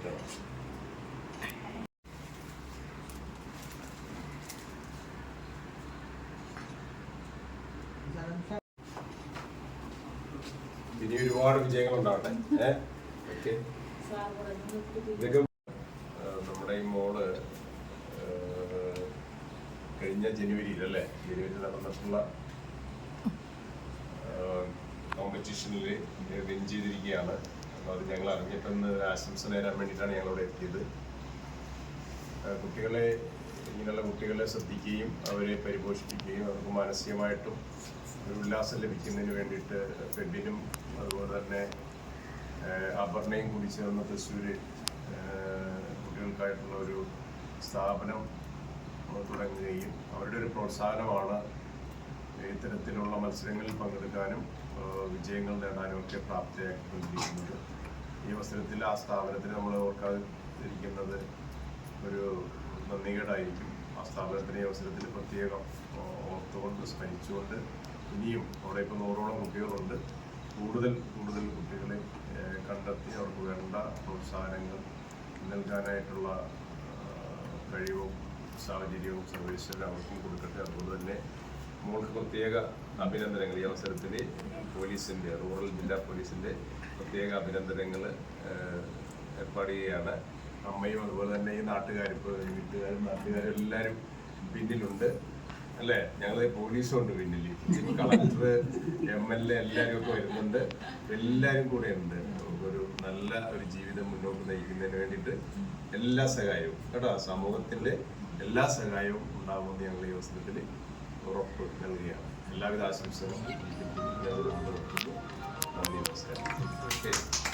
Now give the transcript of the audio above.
നിർത്തണം. ഇനി ഒരുപാട് വിജയങ്ങളുണ്ടാവട്ടെ. ഓക്കെ. ഇതൊക്കെ നമ്മുടെ ഈ മോള് കഴിഞ്ഞ ജനുവരിയിൽ നടന്നിട്ടുള്ള കോമ്പറ്റീഷനിൽ വിൻ ചെയ്തിരിക്കുകയാണ്. അപ്പോൾ അത് ഞങ്ങൾ അറിഞ്ഞിട്ടെന്ന് ആശംസ നേരാൻ വേണ്ടിയിട്ടാണ് ഞങ്ങളിവിടെ എത്തിയത്. ഇങ്ങനെയുള്ള കുട്ടികളെ ശ്രദ്ധിക്കുകയും അവരെ പരിപോഷിപ്പിക്കുകയും അവർക്ക് മാനസികമായിട്ടും ഒരു ഉല്ലാസം ലഭിക്കുന്നതിന് വേണ്ടിയിട്ട് ഫെബിനും അതുപോലെ തന്നെ അപർണയും കൂടി ചേർന്ന് തൃശ്ശൂർ കുട്ടികൾക്കായിട്ടുള്ള ഒരു സ്ഥാപനം തുടങ്ങുകയും അവരുടെ ഒരു പ്രോത്സാഹനമാണ് ഇത്തരത്തിലുള്ള മത്സരങ്ങളിൽ പങ്കെടുക്കാനും വിജയങ്ങൾ നേടാനും ഒക്കെ പ്രാപ്തിയാക്കിക്കൊണ്ടിരിക്കുന്നത്. ഈ അവസരത്തിൽ ആ സ്ഥാപനത്തിന് നമ്മൾ ഓർക്കാതിരിക്കുന്നത് ഒരു നന്ദികേടായിരിക്കും. ആ സ്ഥാപനത്തിന് ഈ അവസരത്തിൽ പ്രത്യേകം ഓർത്തുകൊണ്ട് സ്മരിച്ചുകൊണ്ട് ഇനിയും അവിടെ ഇപ്പോൾ 100ഓളം കുട്ടികളുണ്ട്. കൂടുതൽ കുട്ടികളെ കണ്ടെത്തി അവർക്ക് വേണ്ട പ്രോത്സാഹനങ്ങൾ നൽകാനായിട്ടുള്ള കഴിവും സാഹചര്യവും സർവീസുകൾ അവർക്കും കൊടുക്കട്ടെ. അതുകൊണ്ട് തന്നെ മോൾക്ക് പ്രത്യേക അഭിനന്ദനങ്ങൾ ഈ അവസരത്തിൽ പോലീസിൻ്റെ റൂറൽ ജില്ലാ പോലീസിൻ്റെ പ്രത്യേക അഭിനന്ദനങ്ങൾ ഏർപ്പാട് ചെയ്യുകയാണ്. അമ്മയും അതുപോലെ തന്നെ ഈ വീട്ടുകാരും നാട്ടുകാരും എല്ലാവരും പിന്നിലുണ്ട് അല്ലേ. ഞങ്ങൾ പോലീസും ഉണ്ട് പിന്നിൽ, കളക്ടർ, MLA എല്ലാവരും ഒക്കെ വരുന്നുണ്ട്. എല്ലാവരും കൂടെ ഉണ്ട്. നമുക്കൊരു നല്ല ഒരു ജീവിതം മുന്നോട്ട് നയിക്കുന്നതിന് വേണ്ടിയിട്ട് എല്ലാ സഹായവും കേട്ടോ, സമൂഹത്തിൻ്റെ എല്ലാ സഹായവും ഉണ്ടാകുമെന്ന് ഞങ്ങൾ ഈ അവസരത്തിൽ ഉറപ്പ് നൽകുകയാണ്. എല്ലാവിധ ആശംസകളും നന്ദി, നമസ്കാരം.